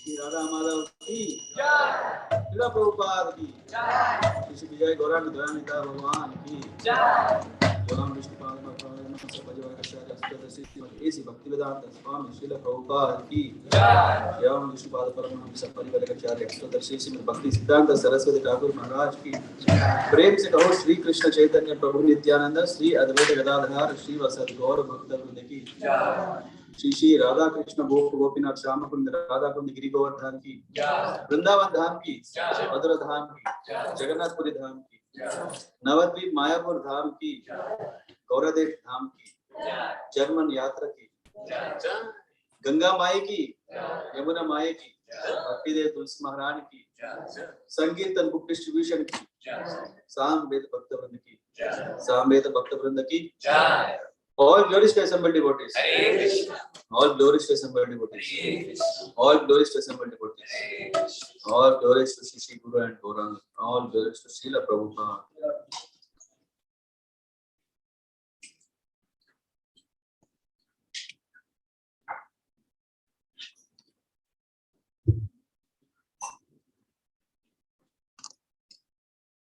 श्री राधा माधव की जय, लीला प्रभुपाद की जय, श्री विजय गौरांग दयानिधा भगवान की जय, राम विष्णुपाद ऐसी भक्ति वेदांत स्वामी श्रील प्रभुपाद की जय, राम विष्णुपाद परमहंस परिवाराचार्य अष्टोत्तरश्री श्रीमद् भक्ति सिद्धांत सरस्वती ठाकुर महाराज की प्रेम से कहो श्री कृष्ण चैतन्य प्रभु नित्यानंद श्री अद्वैत गदाधर श्री वसत गौर भक्तवृंद की जय, श्री श्री राधा कृष्ण गोप गोपीनाथ श्याम कुंड राधा कुंड गिरि गोवर्धन की वृंदावन धाम की मधुर धाम की जगन्नाथपुरी धाम की नवद्वीप मायापुर धाम की गौरादेश धाम की जर्मन यात्रा की गंगा माई की यमुना माई की भक्तिदेव तुलसी महारानी की संकीर्तन बुक डिस्ट्रीब्यूशन की सामवेद भक्त वृंद की सामवेद भक्त वृंद की all glories to assembled devotees, all glories to assembled devotees, all glories to assembled devotees, all glories to Shri Guru and Gauranga, all glories to Srila Prabhupada.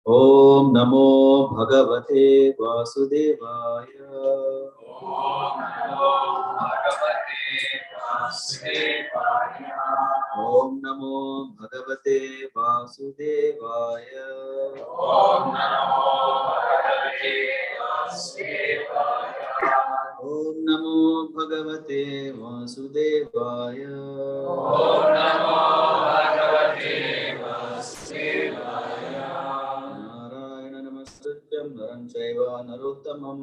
Om Namo Bhagavate Vasudevaya. Om Namo Bhagavate Vasudevaya. Om Namo Bhagavate Vasudevaya. Om Namo Bhagavate Vasudevaya. Om Namo Bhagavate Vasudevaya. Om Namo Bhagavate Vasudevaya. नरं चैव नरोत्तमं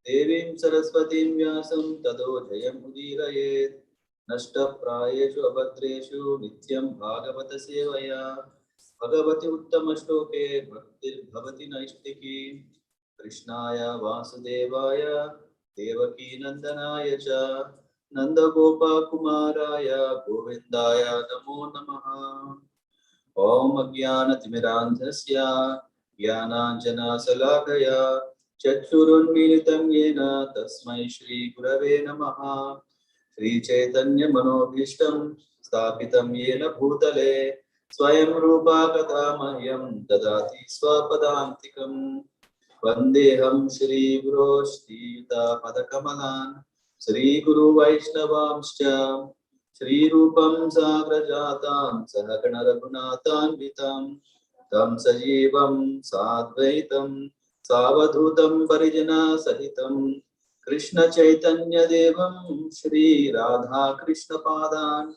देवीं सरस्वतीं व्यासं ततो जयमुदीरयेत् नष्टप्रायेषु अभद्रेषु नित्यं भागवत सेवया भगवति उत्तमश्लोके भक्तिर्भवति नैष्टिकी कृष्णाय वासुदेवाय देवकी नन्दनाय च नन्दगोपकुमाराय गोविन्दाय नमो नमः। ॐ अज्ञानतिमिरान्धस्य ज्ञानाञ्जनशलाकया चक्षुरुन्मीलितं येन तस्मै श्रीगुरवे नमः। श्रीचैतन्यमनोभीष्टं स्थापितं येन भूतले स्वयं रूपा कथा मह्यं ददाति स्वपदान्तिकं। वन्देऽहं श्रीगुरो श्रीयुतापदकमलान् श्रीगुरुवैष्णवांश्च श्रीरूपं साग्रजातां सहगण रघुनाथान्वितं तं सजीवं साद्वैतं सावधूतं परिजना सहितं कृष्ण चैतन्य देवं श्री राधा कृष्ण पादान्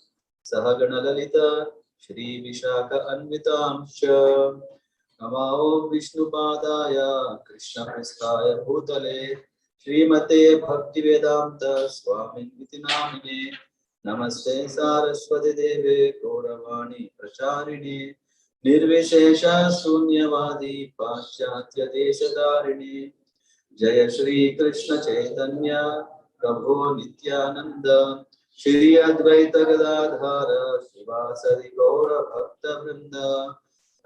सहगण ललिता श्री विशाख अन्वितांश्च नमो विष्णुपादाय कृष्ण पृष्ठाय भूतले श्रीमते भक्तिवेदांत स्वामिनिति नामिने नमस्ते सारस्वती देवे गौरवाणी प्रचारिणे निर्विशेष शून्यवादी पाश्चात्य देशधारिणे जय श्री कृष्ण चैतन्य प्रभु नित्यानंद श्री अद्वैत गदाधर शिवासदि गौर भक्त वृंद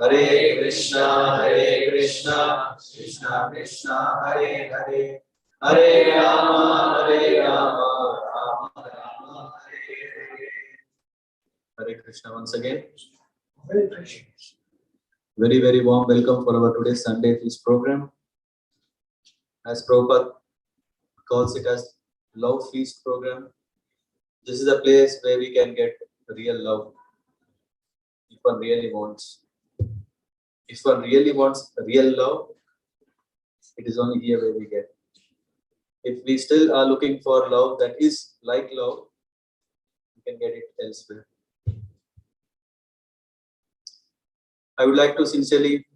हरे Krishna Krishna Krishna Hare Hare Hare Ram Ram Ram Hare Hare. Hare Krishna once again. Very warm welcome for our today's Sunday feast program. As Prabhupada calls it as love feast program. This is a place where we can get real love. If one really wants real love, it is only here where we get. If we still are looking for love that is like love, we can get it elsewhere. I would like to sincerely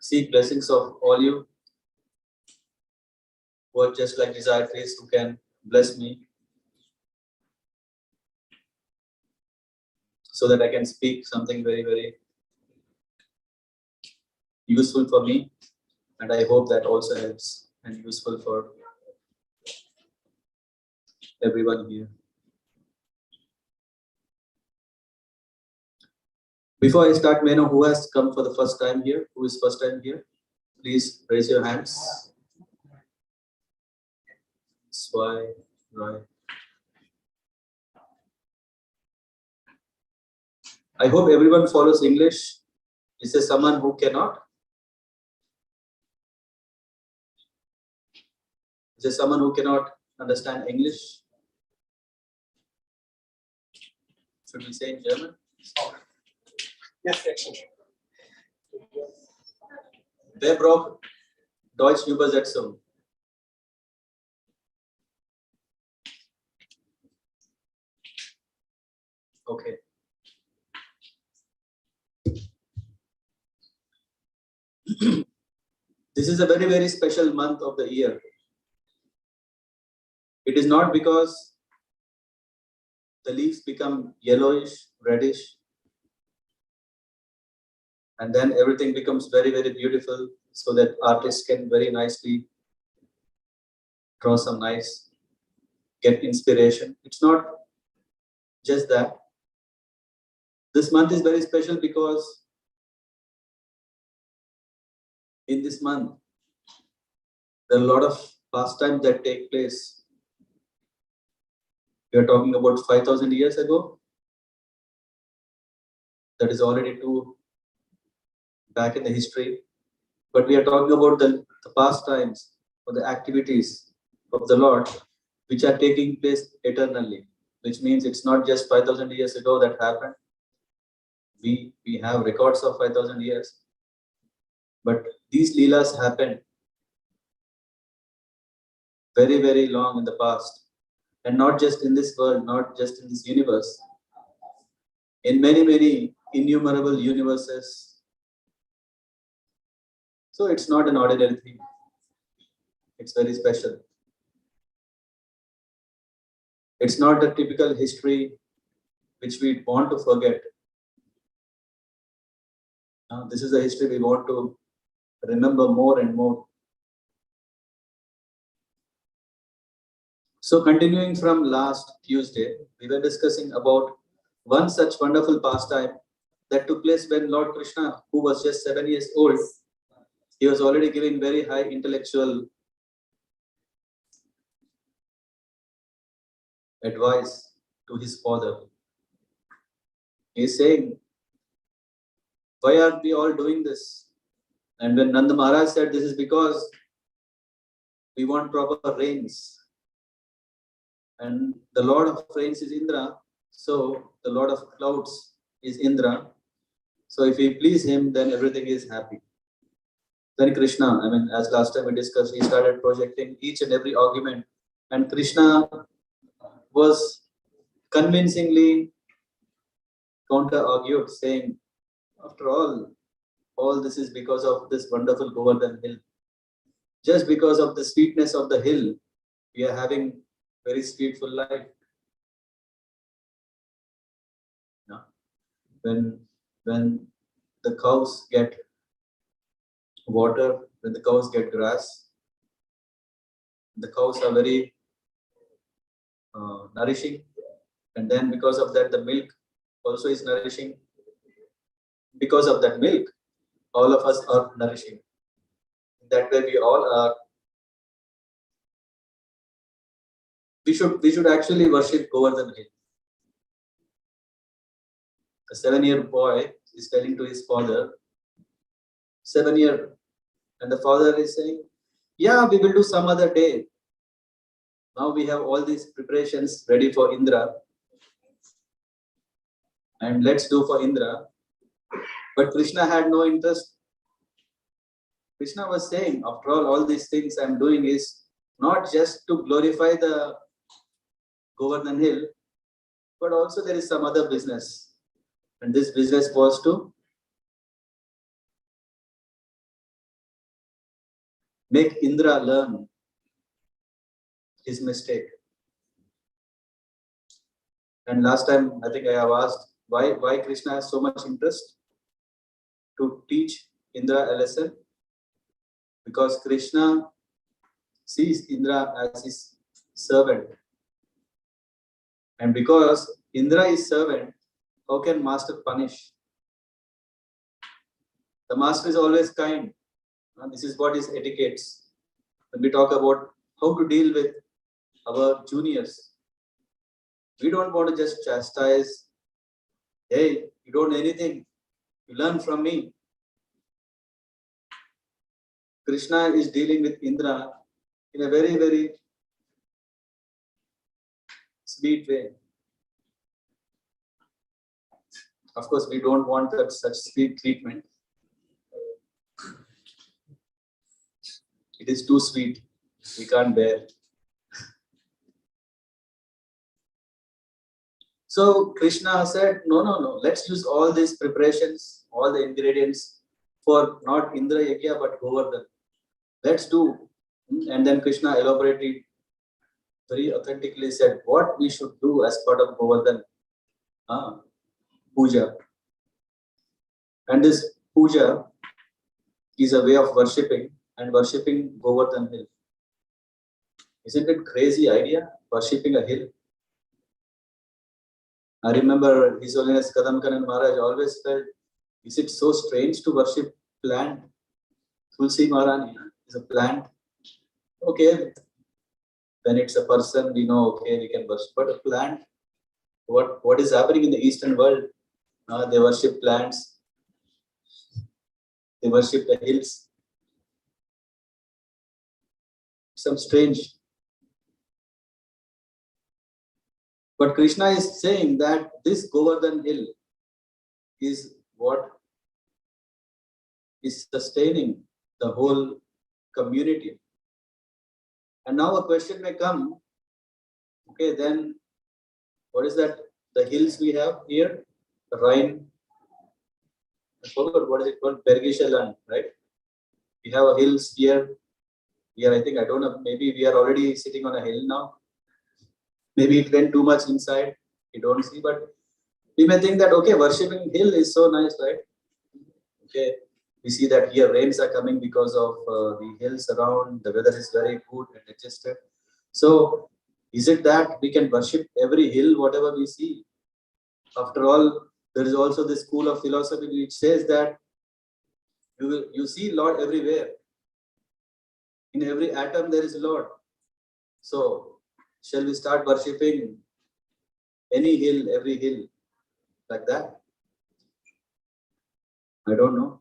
seek blessings of all you who are just like desire trees who can bless me so that I can speak something very useful for me, and I hope that also helps and useful for everyone here. Before I start, may I know who has come for the first time here? Who is first time here? Please raise your hands. Swipe right. I hope everyone follows English. Is there someone who cannot? Is there someone who cannot understand English? Should we say in German? Yes, actually. Wer braucht Deutsche Übersetzung? Okay. This is a very, very special month of the year. It is not because the leaves become yellowish, reddish, and then everything becomes very, very beautiful so that artists can very nicely draw some nice, get inspiration. It's not just that. This month is very special because in this month, there are a lot of pastimes that take place. We are talking about 5,000 years ago. That is already too back in the history. But we are talking about the pastimes or the activities of the Lord which are taking place eternally, which means it's not just 5,000 years ago that happened. We have records of 5,000 years. But these Leelas happened very, very long in the past. And not just in this world, not just in this universe. In many, many innumerable universes. So it's not an ordinary thing. It's very special. It's not a typical history which we want to forget. This is a history we want to remember more and more. So continuing from last Tuesday, we were discussing about one such wonderful pastime that took place when Lord Krishna, who was just 7 years old, he was already giving very high intellectual advice to his father. He is saying, why are we all doing this? And when Nanda Maharaj said, this is because we want proper rains. And the Lord of rains is Indra. So the Lord of clouds is Indra. So if we please him, then everything is happy. Then Krishna, as last time we discussed, he started projecting each and every argument. And Krishna was convincingly counter-argued, saying, after all this is because of this wonderful Govardhan hill. Just because of the sweetness of the hill, we are having very sweetful life. Yeah. When the cows get water, when the cows get grass, the cows are very nourishing, and then because of that the milk also is nourishing. Because of that milk, all of us are nourishing. That way we all are. We should actually worship Govardhan hill. A 7-year boy is telling to his father, 7-year, and the father is saying, yeah, we will do some other day. Now we have all these preparations ready for Indra, and let's do for Indra. But Krishna had no interest. Krishna was saying, after all these things I'm doing is not just to glorify the Govardhan hill, but also there is some other business. And this business was to make Indra learn his mistake. And last time, I think I have asked why Krishna has so much interest to teach Indra a lesson. Because Krishna sees Indra as his servant. And because Indra is servant, how can master punish? The master is always kind. This is what is etiquettes. When we talk about how to deal with our juniors, we don't want to just chastise, hey, You don't know anything. You learn from me. Krishna is dealing with Indra in a very, very sweet way. Of course, we don't want that such sweet treatment. It is too sweet. We can't bear. So Krishna said, no. Let's use all these preparations, all the ingredients for not Indra Yajna but Govardhan. Let's do. And then Krishna elaborated, very authentically said what we should do as part of Govardhan puja. And this puja is a way of worshipping and worshipping Govardhan hill. Isn't it crazy idea? Worshipping a hill. I remember His Holiness Kadamkanan Maharaj always felt, is it so strange to worship plant? Tulsi Maharani is a plant. Okay, when it's a person, we know, okay, we can worship. But a plant, what is happening in the Eastern world? They worship plants. They worship the hills. Some strange. But Krishna is saying that this Govardhan hill is what is sustaining the whole community. And now a question may come, okay, then what is that? The hills we have here, the Rhine, I forgot what is it called, Bergische Land, right? We have a hills here. Here, I think, I don't know, maybe we are already sitting on a hill now. Maybe it went too much inside, you don't see, but we may think that, okay, worshipping hill is so nice, right? Okay, we see that here rains are coming because of the hills around, the weather is very good and adjusted. So, is it that we can worship every hill, whatever we see? After all, there is also this school of philosophy which says that you see Lord everywhere. In every atom there is Lord. So, shall we start worshipping any hill, every hill, like that? I don't know.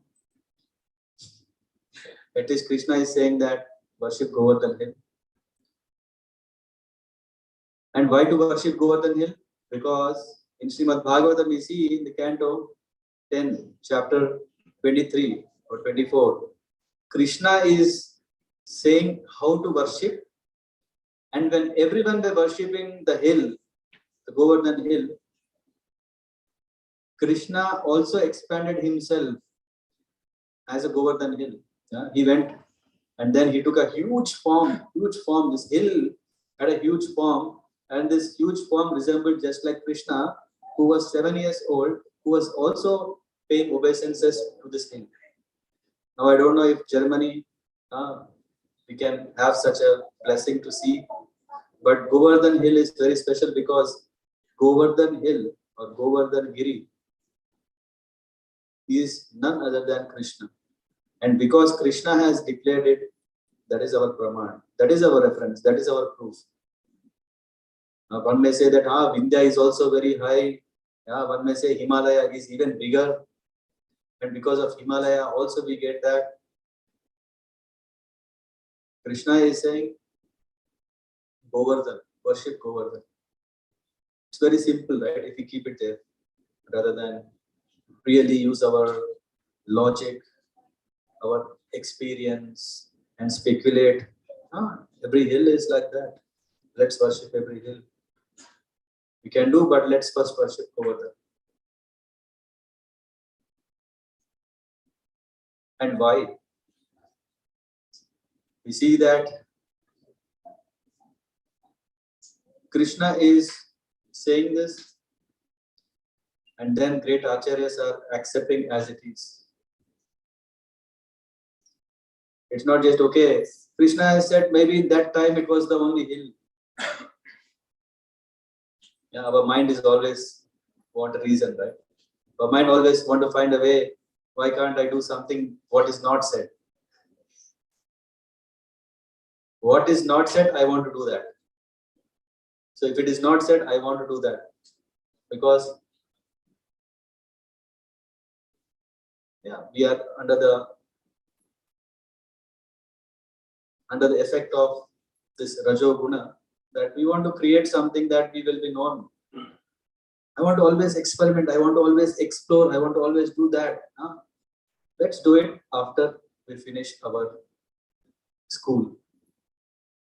At least Krishna is saying that worship Govardhan hill. And why to worship Govardhan hill? Because in Srimad Bhagavatam we see in the canto 10, chapter 23 or 24, Krishna is saying how to worship. And when everyone were worshipping the hill, the Govardhan hill, Krishna also expanded himself as a Govardhan hill. Yeah? He went and then he took a huge form. This hill had a huge form, and this huge form resembled just like Krishna, who was 7 years old, who was also paying obeisances to this hill. Now I don't know if Germany, we can have such a blessing to see, but Govardhan hill is very special because Govardhan hill or Govardhan Giri is none other than Krishna. And because Krishna has declared it, that is our praman, that is our reference, that is our proof. One may say that Vindhya is also very high. One may say Himalaya is even bigger. And because of Himalaya also we get that. Krishna is saying Govardhan, worship Govardhan. It's very simple, right? If we keep it there, rather than really use our logic, our experience, and speculate. Every hill is like that. Let's worship every hill. We can do, but let's first worship Govardhan. And why? We see that Krishna is saying this, and then great acharyas are accepting as it is. It's not just, okay, Krishna has said maybe in that time it was the only hill. Our mind is always want a reason, right? Our mind always want to find a way, why can't I do something what is not said? What is not said, I want to do that. So if it is not said, I want to do that. Because we are under the effect of this Rajo Guna, that we want to create something that we will be known. I want to always experiment. I want to always explore. I want to always do that. Let's do it after we finish our school,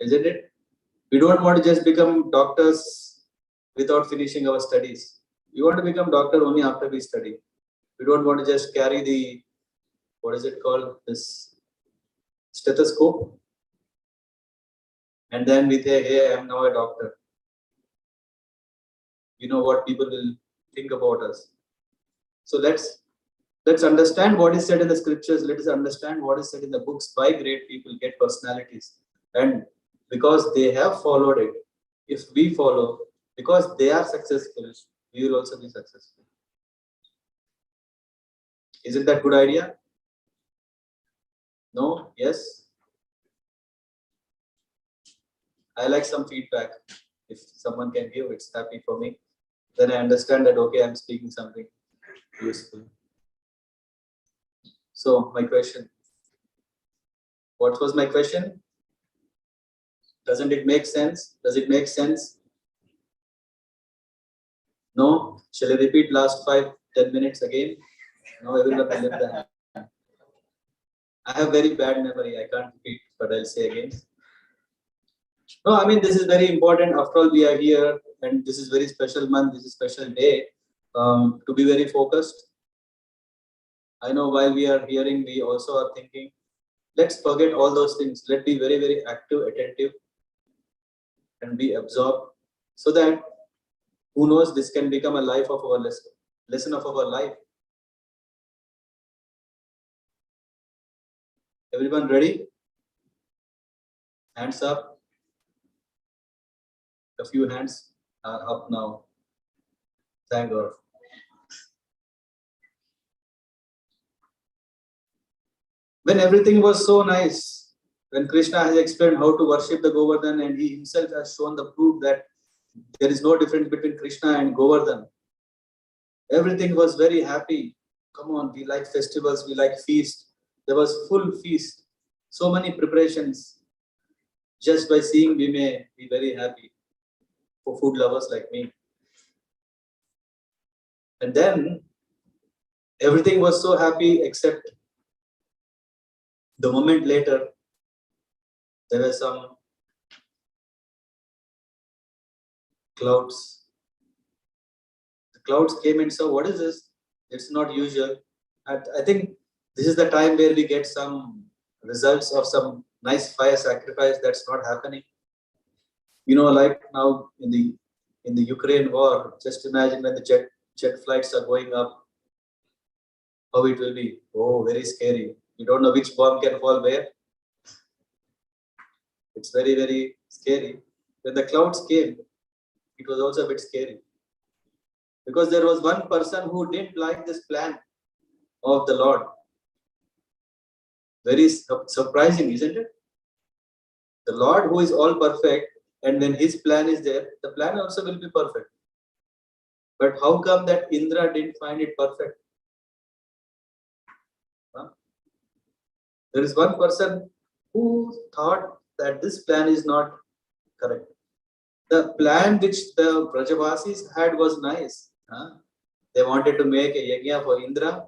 isn't it? We don't want to just become doctors without finishing our studies. We want to become doctor only after we study. We don't want to just carry the, what is it called, this stethoscope, and then we say, hey, I am now a doctor. You know what people will think about us. So let's understand what is said in the scriptures. Let us understand what is said in the books. Why great people get personalities, and because they have followed it, if we follow, because they are successful, we will also be successful. Isn't that good idea? No? Yes? I like some feedback. If someone can give, it's happy for me. Then I understand that, okay, I'm speaking something useful. So, my question. What was my question? Doesn't it make sense? Does it make sense? No? Shall I repeat last 5-10 minutes again? No, everyone will lift the hand. I have very bad memory. I can't repeat, but I'll say again. No, I mean, this is very important. After all, we are here, and this is very special month. This is special day to be very focused. I know while we are hearing, we also are thinking. Let's forget all those things. Let's be very, very active, attentive, and be absorbed, so that who knows, this can become a life of our lesson of our life. Everyone ready? Hands up. A few hands are up now. Thank God. When everything was so nice, when Krishna has explained how to worship the Govardhan, and he himself has shown the proof that there is no difference between Krishna and Govardhan. Everything was very happy. Come on, we like festivals, we like feast. There was full feast. So many preparations. Just by seeing, we may be very happy, for food lovers like me. And then everything was so happy, except the moment later, there were some clouds. The clouds came and saw, what is this? It's not usual. I think this is the time where we get some results of some nice fire sacrifice that's not happening. You know, like now in the Ukraine war, just imagine when the jet flights are going up, how it will be. Oh, very scary. You don't know which bomb can fall where. It's very, very scary. When the clouds came, it was also a bit scary. Because there was one person who didn't like this plan of the Lord. Very surprising, isn't it? The Lord who is all perfect, and when his plan is there, the plan also will be perfect. But how come that Indra didn't find it perfect? Huh? There is one person who thought that this plan is not correct. The plan which the Brajavasis had was nice. Huh? They wanted to make a yajna for Indra,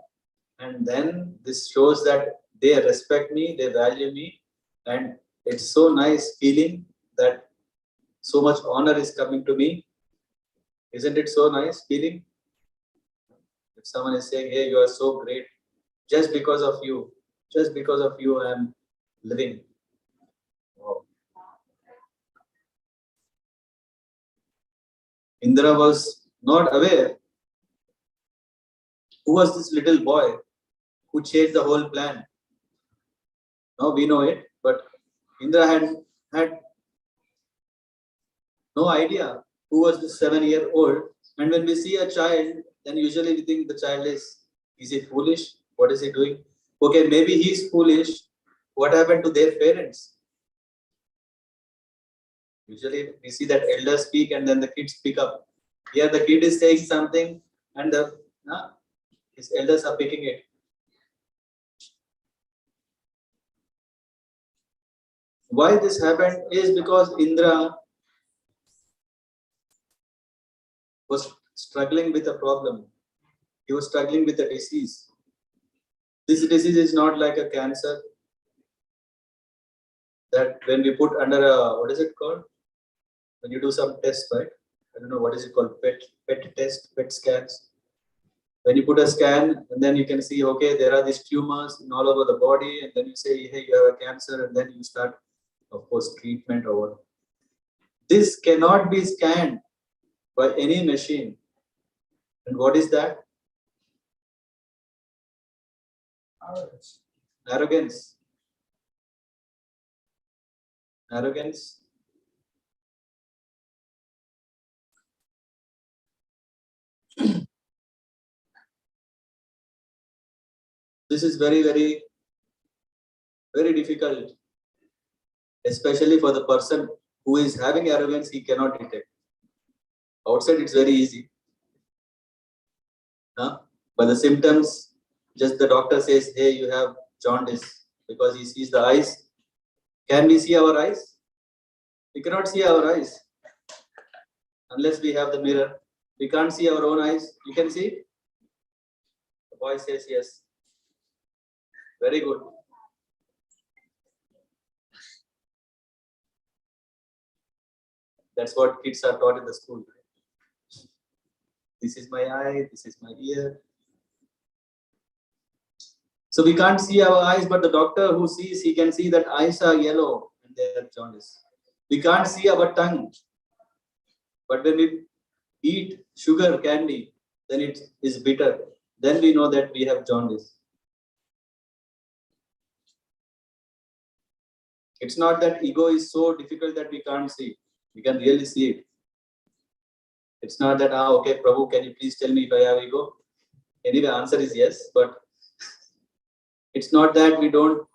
and then this shows that they respect me, they value me, and it's so nice feeling that so much honor is coming to me. Isn't it so nice feeling? If someone is saying, hey, you are so great, just because of you I am living. Wow. Indra was not aware who was this little boy who changed the whole plan. Now we know it, but Indra had no idea who was the 7-year-old. And when we see a child, then usually we think the child is he foolish? What is he doing? Okay, maybe he's foolish. What happened to their parents? Usually we see that elders speak and then the kids pick up. Here the kid is saying something and his elders are picking it. Why this happened is because Indra was struggling with a problem. He was struggling with a disease. This disease is not like a cancer that when we put under a, what is it called? When you do some test, right? I don't know what is it called, PET test, PET scans. When you put a scan and then you can see, okay, there are these tumors in all over the body, and then you say, hey, you have a cancer, and then you start, of course, treatment or what. This cannot be scanned by any machine. And what is that? Arrogance. Arrogance. This is very, very, very difficult, especially for the person who is having arrogance. He cannot detect. Outside, it's very easy. Huh? But the symptoms, just the doctor says, hey, you have jaundice, because he sees the eyes. Can we see our eyes? We cannot see our eyes unless we have the mirror. We can't see our own eyes. You can see? The boy says yes. Very good. That's what kids are taught in the school. This is my eye, this is my ear. So we can't see our eyes, but the doctor who sees, he can see that eyes are yellow and they are jaundice. We can't see our tongue, but when we eat sugar candy, then it is bitter. Then we know that we have jaundice. It's not that ego is so difficult that we can't see. We can really see it. It's not that, okay, Prabhu, can you please tell me if I have ego? Anyway, answer is yes, but it's not that we don't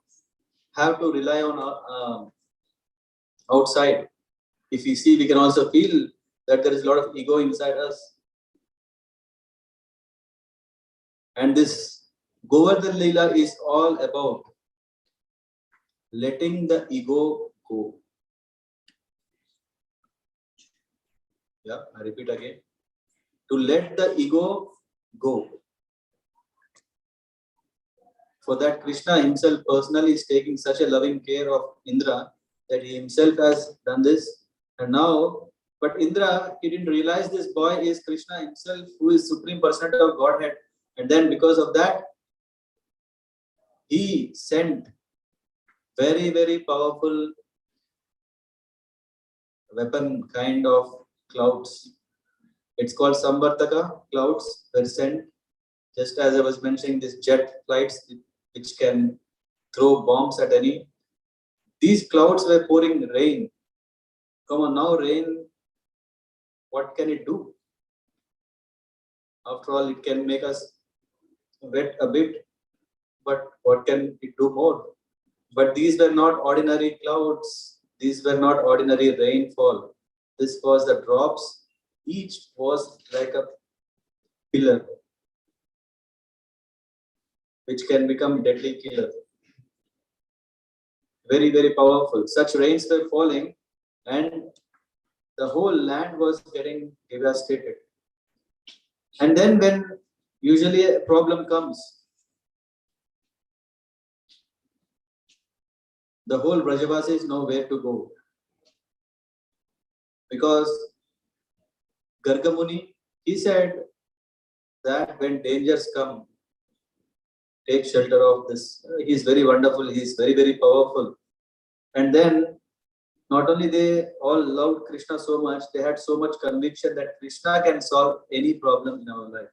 have to rely on outside. If we see, we can also feel that there is a lot of ego inside us. And this Govardhan Lila is all about letting the ego go. Yeah, I repeat again. To let the ego go. For that, Krishna himself personally is taking such a loving care of Indra that he himself has done this. And now, but Indra, he didn't realize this boy is Krishna himself, who is Supreme Personality of Godhead. And then because of that, he sent very, very powerful weapon kind of clouds. It's called Samvartaka clouds were sent. Just as I was mentioning, these jet flights which can throw bombs at any. These clouds were pouring rain. Come on, now rain, what can it do? After all, it can make us wet a bit, but what can it do more? But these were not ordinary clouds. These were not ordinary rainfall. This was the drops. Each was like a pillar, which can become deadly killer. Very, very powerful. Such rains were falling, and the whole land was getting devastated. And then when usually a problem comes, the whole Brajavasis know where to go. Because Gargamuni, he said that when dangers come, take shelter of this. He is very wonderful. He is very, very powerful. And then not only they all loved Krishna so much, they had so much conviction that Krishna can solve any problem in our life.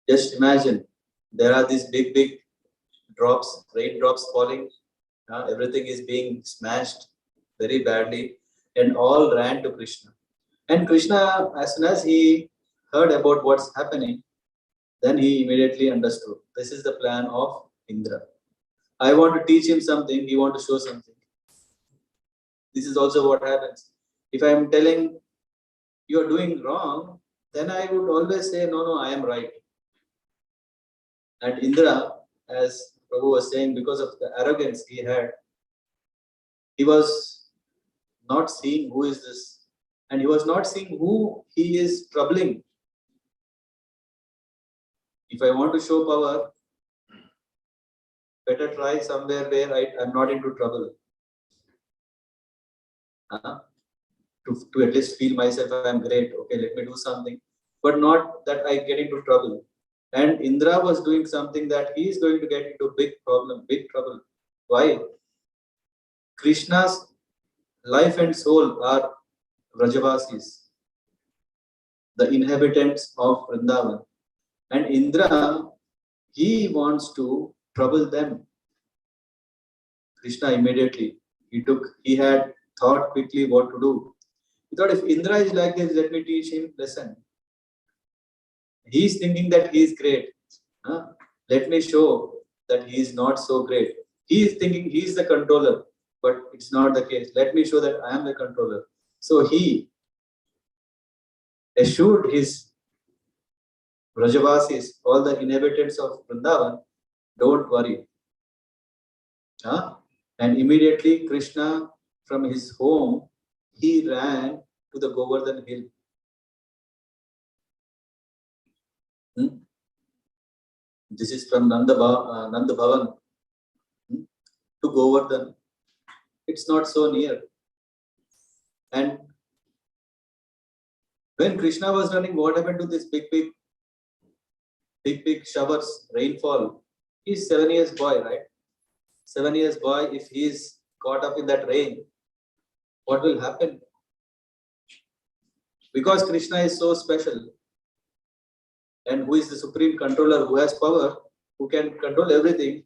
Just imagine, there are these big, big drops, raindrops falling. Everything is being smashed very badly, and all ran to Krishna. And Krishna, as soon as he heard about what's happening, then he immediately understood. This is the plan of Indra. I want to teach him something, he want to show something. This is also what happens. If I am telling you are doing wrong, then I would always say, no, no, I am right. And Indra, as Prabhu was saying, because of the arrogance he had, he was not seeing who is this, and he was not seeing who he is troubling. If I want to show power, better try somewhere where I'm not into trouble. To at least feel myself I'm great. Okay, let me do something, but not that I get into trouble. And Indra was doing something that he is going to get into big problem, big trouble. Why? Krishna's life and soul are Vrajavasis, the inhabitants of Vrindavan. And Indra, he wants to trouble them. Krishna immediately, he had thought quickly what to do. He thought, if Indra is like this, let me teach him lesson. He's thinking that he is great. Huh? Let me show that he is not so great. He is thinking he is the controller, but it's not the case. Let me show that I am the controller. So he assured his Vrajavasis, all the inhabitants of Vrindavan, don't worry. Huh? And immediately Krishna, from his home, he ran to the Govardhan hill. This is from Nanda Bhavan to Govardhan. It's not so near. And when Krishna was running, what happened to this big showers, rainfall? He's 7 years boy, right? 7 years boy, if he is caught up in that rain, what will happen? Because Krishna is so special, and who is the supreme controller, who has power, who can control everything,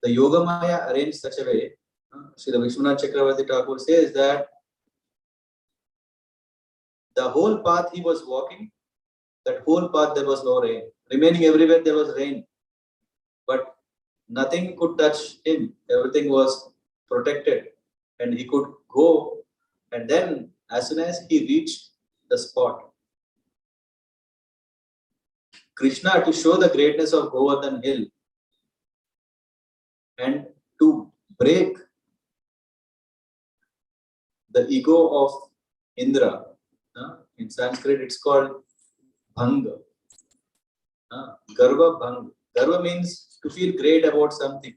the Yoga Maya arranged such a way. Srila Vishwanath Chakravarti Thakur says that the whole path he was walking, that whole path there was no rain. Remaining everywhere there was rain. But nothing could touch him. Everything was protected. And he could go. And then as soon as he reached the spot, Krishna, to show the greatness of Govardhan hill and to break the ego of Indra, in Sanskrit it's called Bhanga. Garva Bhanga. Garva means to feel great about something.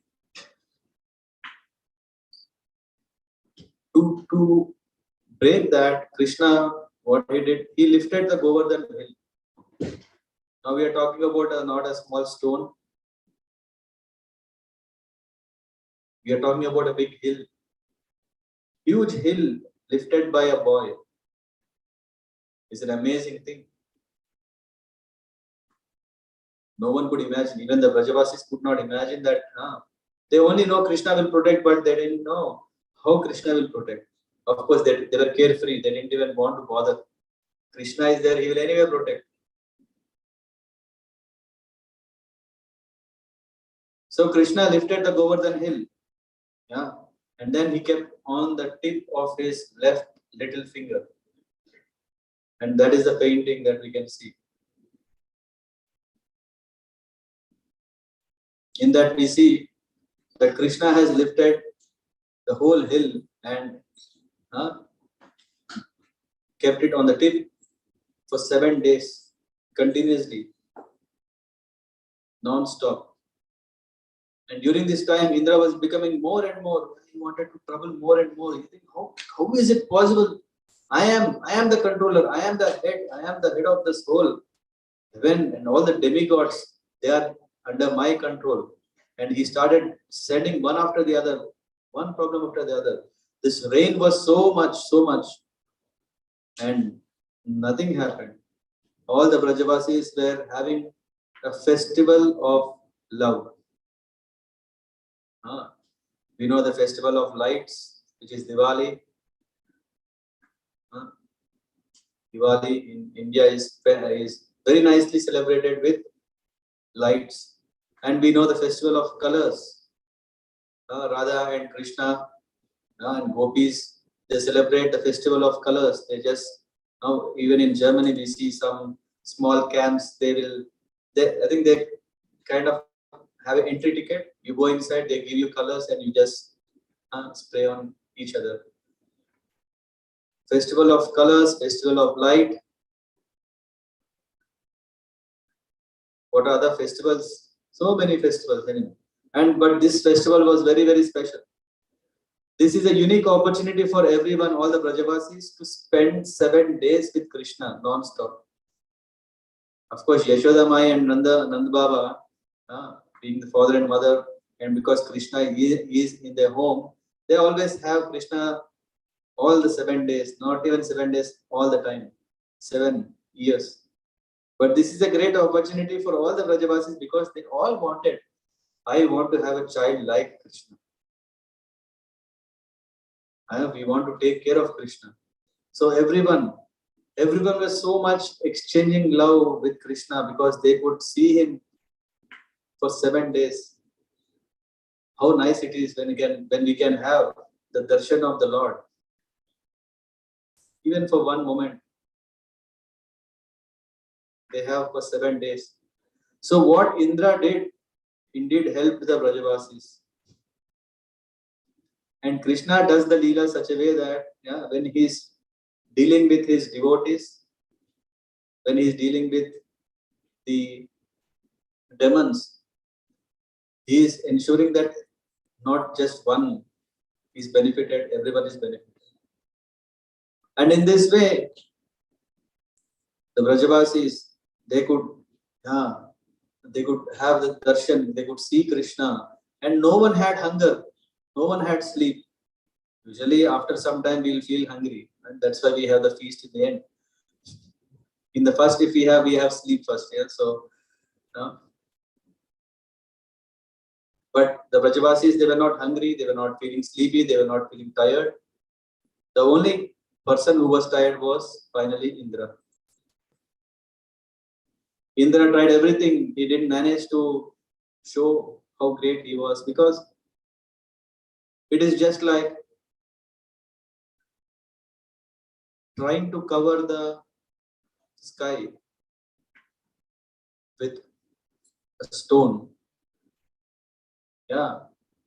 To break that, Krishna, what he did, he lifted the Govardhan hill. Now we are talking about not a small stone. We are talking about a big hill. Huge hill lifted by a boy. It's an amazing thing. No one could imagine. Even the Vrajavasis could not imagine that. They only know Krishna will protect, but they didn't know how Krishna will protect. Of course, they were carefree. They didn't even want to bother. Krishna is there. He will anyway protect. So Krishna lifted the Govardhan hill. And then he kept on the tip of his left little finger. And that is the painting that we can see. In that we see that Krishna has lifted the whole hill and kept it on the tip for 7 days continuously, non-stop. And during this time, Indra was becoming more and more. He wanted to trouble more and more. He think, how is it possible? I am the controller. I am the head. I am the head of this whole heaven, and all the demigods, they are under my control. And he started sending one after the other, one problem after the other. This rain was so much, and nothing happened. All the Brajavasis were having a festival of love. We know the festival of lights, which is Diwali. Diwali in India is very nicely celebrated with lights. And we know the festival of colors. Radha and Krishna and gopis, they celebrate the festival of colors. They just, even in Germany, we see some small camps. I think they kind of have an entry ticket. You go inside, they give you colors and you just spray on each other. Festival of colors, festival of light. What are the festivals? So many festivals. But this festival was very, very special. This is a unique opportunity for everyone, all the Brajavasis, to spend 7 days with Krishna non-stop. Of course, Yashoda Mai and Nanda Baba, being the father and mother, and because Krishna is in their home, they always have Krishna all the 7 days, not even 7 days, all the time, 7 years. But this is a great opportunity for all the Brajavasis because they all wanted, I want to have a child like Krishna. We want to take care of Krishna. So everyone was so much exchanging love with Krishna because they could see him for 7 days. How nice it is when we can have the darshan of the Lord, even for one moment. They have for 7 days. So what Indra did indeed helped the Brajavasis. And Krishna does the Lila such a way that when he's dealing with his devotees, when he's dealing with the demons, he is ensuring that not just one is benefited, everyone is benefited. And in this way, the Brajavasis, they could have the darshan, they could see Krishna, and no one had hunger, no one had sleep. Usually after some time we'll feel hungry, and that's why we have the feast in the end. In the first, if we have sleep first, so but the Brajavasis, they were not hungry, they were not feeling sleepy, they were not feeling tired. The only person who was tired was finally Indra. Indra tried everything. He didn't manage to show how great he was because it is just like trying to cover the sky with a stone. Yeah.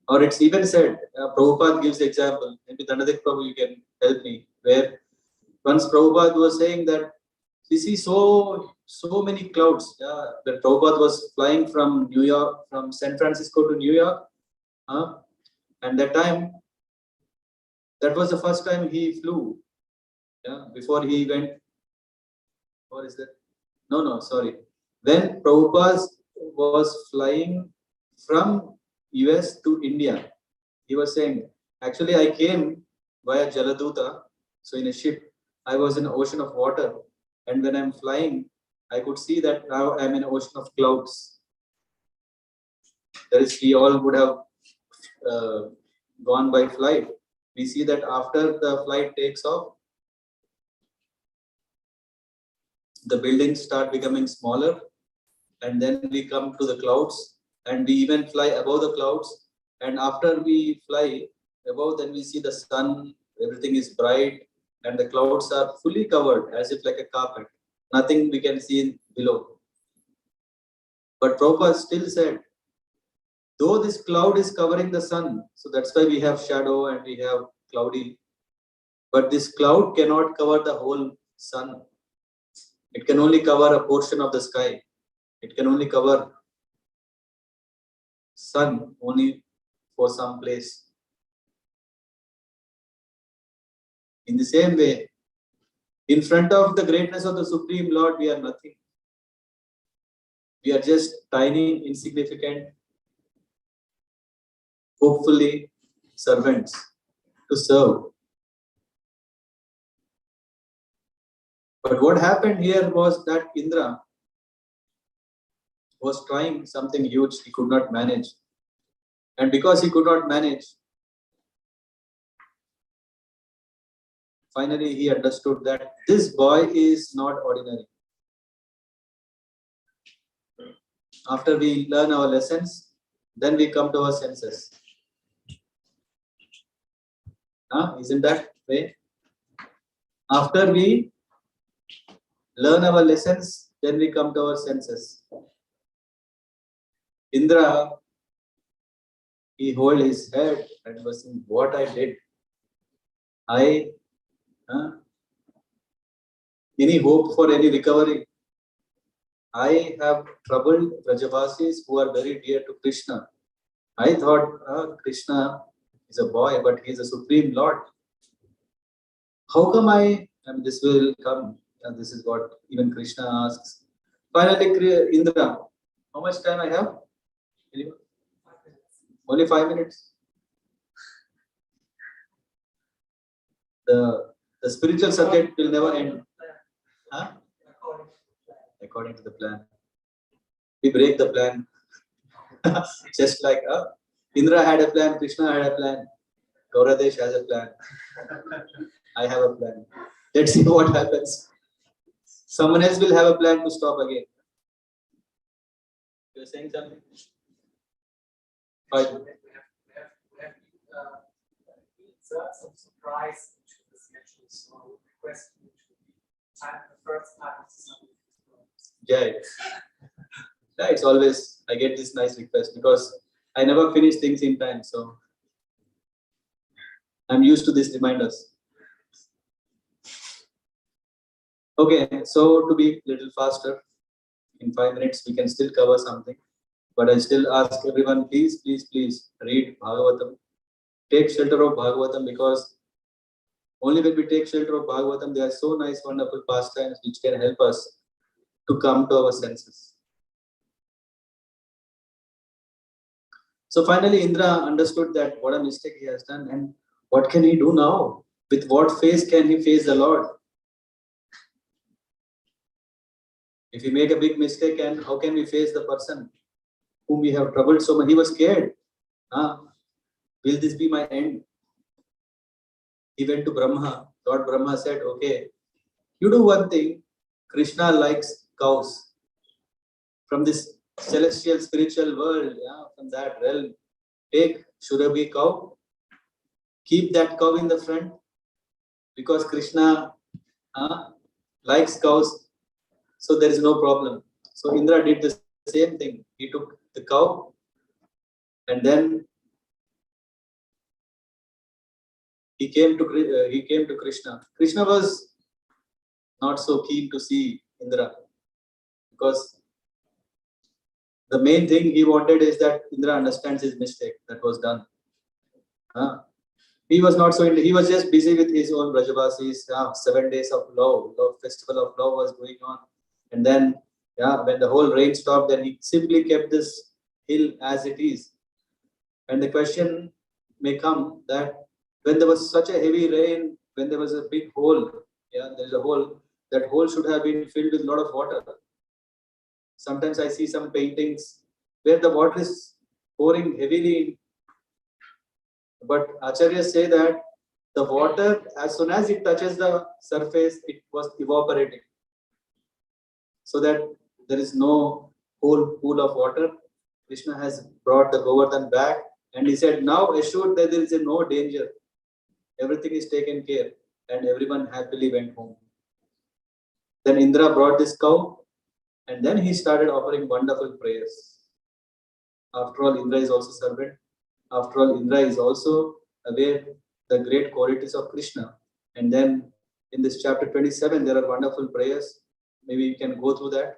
Or it's even said, Prabhupada gives the example, maybe Dandadik Prabhu, you can help me, where once Prabhupada was saying that we see so many clouds. Yeah, that Prabhupada was flying from New York, from San Francisco to New York. And that time, that was the first time he flew. Yeah, before he went, what is that? No, sorry. When Prabhupada was flying from US to India, he was saying, actually I came via Jaladuta, so in a ship, I was in an ocean of water, and when I'm flying, I could see that now I'm in an ocean of clouds. That is, we all would have gone by flight. We see that after the flight takes off, the buildings start becoming smaller, and then we come to the clouds, and we even fly above the clouds. And after we fly above, then we see the sun, everything is bright, and the clouds are fully covered as if like a carpet. Nothing we can see below. But Prabhupada still said, though this cloud is covering the sun, so that's why we have shadow and we have cloudy, but this cloud cannot cover the whole sun. It can only cover a portion of the sky. It can only cover sun only for some place. In the same way, in front of the greatness of the Supreme Lord, we are nothing. We are just tiny, insignificant, hopefully servants to serve. But what happened here was that Indra was trying something huge he could not manage. And because he could not manage, finally he understood that this boy is not ordinary. After we learn our lessons, then we come to our senses. Isn't that way? After we learn our lessons, then we come to our senses. Indra, he hold his head and was saying, what I did. I, any hope for any recovery? I have troubled Vrajavasis who are very dear to Krishna. I thought Krishna is a boy, but he is a supreme Lord. How come and this will come? And this is what even Krishna asks. Finally, Indra, how much time I have? Anyone? Only 5 minutes. The spiritual subject will never end. Huh? According to the plan. We break the plan. Just like Indra had a plan, Krishna had a plan, Gauradesh has a plan. I have a plan. Let's see what happens. Someone else will have a plan to stop again. You're saying something? Fine. Some surprise to this lecture, so I would request you to be time the first time of something. Yeah, it's always I get this nice request because I never finish things in time, so I'm used to these reminders. Okay, so to be a little faster, in 5 minutes we can still cover something, but I still ask everyone, please read Bhagavatam. Take shelter of Bhagavatam, because only when we take shelter of Bhagavatam, there are so nice, wonderful pastimes which can help us to come to our senses. So finally, Indra understood that what a mistake he has done, and what can he do now? With what face can he face the Lord? If we make a big mistake, and how can we face the person whom we have troubled so much? He was scared. Will this be my end? He went to Brahma. Lord Brahma said, okay, you do one thing. Krishna likes cows. From this celestial spiritual world, from that realm, take Surabhi cow, keep that cow in the front, because Krishna likes cows, so there is no problem. So Indra did the same thing. He took the cow, and then he came to Krishna. Krishna was not so keen to see Indra, because the main thing he wanted is that Indra understands his mistake that was done. He was not so he was just busy with his own Brajavasis. 7 days of love festival of love was going on. And then, when the whole rain stopped, then he simply kept this hill as it is. And the question may come that when there was such a heavy rain, when there was a big hole, there's a hole, that hole should have been filled with a lot of water. Sometimes I see some paintings where the water is pouring heavily in. But Acharyas say that the water, as soon as it touches the surface, it was evaporating. So that there is no whole pool of water. Krishna has brought the Govardhan back, and he said, now assured that there is no danger. Everything is taken care, and everyone happily went home. Then Indra brought this cow, and then he started offering wonderful prayers. After all, Indra is also servant. After all, Indra is also aware the great qualities of Krishna. And then in this chapter 27, there are wonderful prayers. Maybe you can go through that.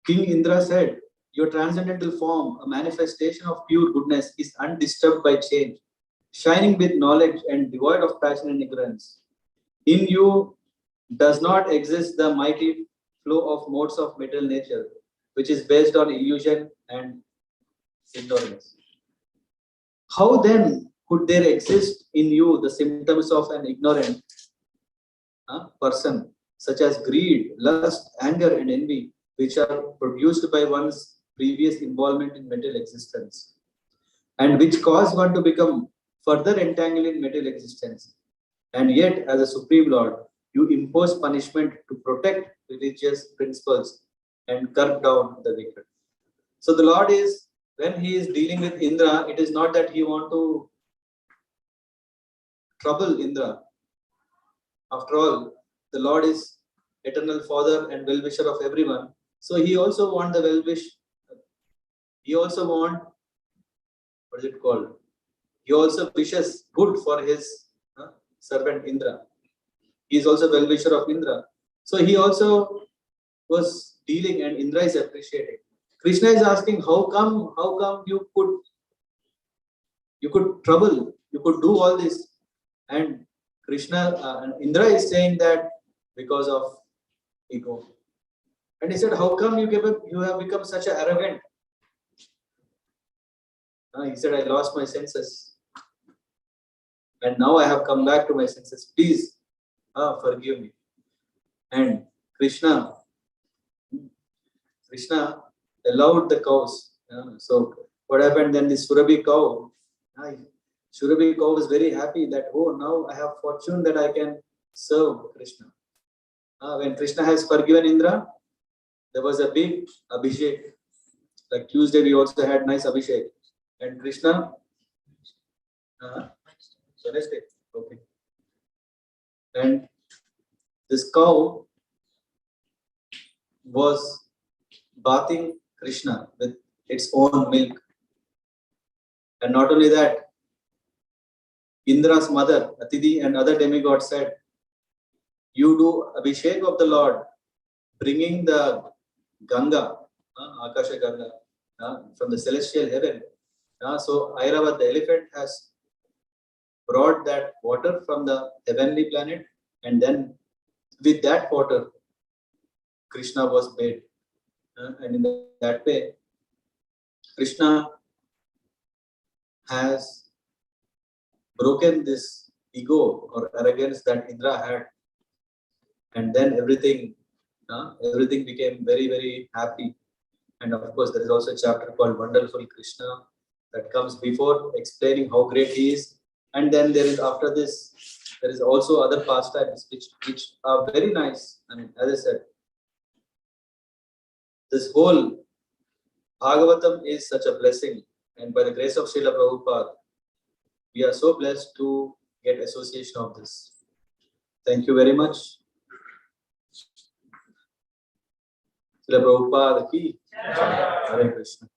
King Indra said, your transcendental form, a manifestation of pure goodness, is undisturbed by change, shining with knowledge and devoid of passion and ignorance. In you does not exist the mighty flow of modes of material nature, which is based on illusion and ignorance. How then could there exist in you the symptoms of an ignorant person, such as greed, lust, anger, and envy, which are produced by one's previous involvement in material existence, and which cause one to become further entangled in material existence? And yet, as a Supreme Lord, you impose punishment to protect religious principles and curb down the wicked. So the Lord is, when he is dealing with Indra, it is not that he want to trouble Indra. After all, the Lord is eternal Father and well-wisher of everyone. So he also want the well-wish. He also want, what is it called? he also wishes good for his servant Indra. He is also well-wisher of Indra. So he also was dealing, and Indra is appreciating. Krishna is asking, how come you could trouble, you could do all this? And and Indra is saying that because of ego. And he said, how come you have become such an arrogant? He said, I lost my senses. And now I have come back to my senses. Please forgive me. And Krishna allowed the cows. So what happened then? This Surabhi cow was very happy that, oh, now I have fortune that I can serve Krishna. When Krishna has forgiven Indra, there was a big abhishek. Like Tuesday, we also had nice abhishek. And Krishna, Wednesday, okay. And this cow was bathing Krishna with its own milk. And not only that, Indra's mother, Atidhi, and other demigods said, you do abhishek of the Lord, bringing the Ganga, Akasha Ganga, from the celestial heaven. So Airavat, the elephant, has brought that water from the heavenly planet, and then with that water, Krishna was bathed. And in that way, Krishna has broken this ego or arrogance that Indra had, and then everything became very, very happy. And of course, there is also a chapter called Wonderful Krishna that comes before explaining how great he is. And then there is, after this, there is also other pastimes which are very nice. I mean, as I said, this whole Bhagavatam is such a blessing. And by the grace of Srila Prabhupada, we are so blessed to get association of this. Thank you very much. Srila Prabhupada ki Hare Krishna.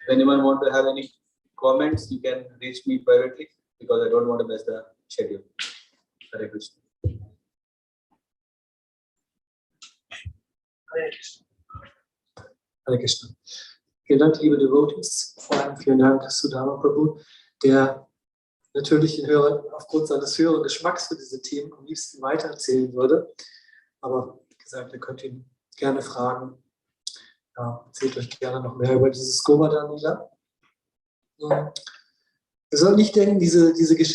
If anyone want to have any comments, you can reach me privately because I don't want to mess the schedule. Hare Krishna. Hare Krishna. Hare Krishna. Vielen Dank, liebe Devotees. Vor allem vielen Dank, Sudama Prabhu, der natürlich den Hörern aufgrund seines höheren Geschmacks für diese Themen am liebsten weitererzählen würde. Aber wie gesagt, ihr könnt ihn gerne fragen. Ja, erzählt euch gerne noch mehr über dieses Govardhan, Lila. Wir sollten nicht denken, diese Geschichte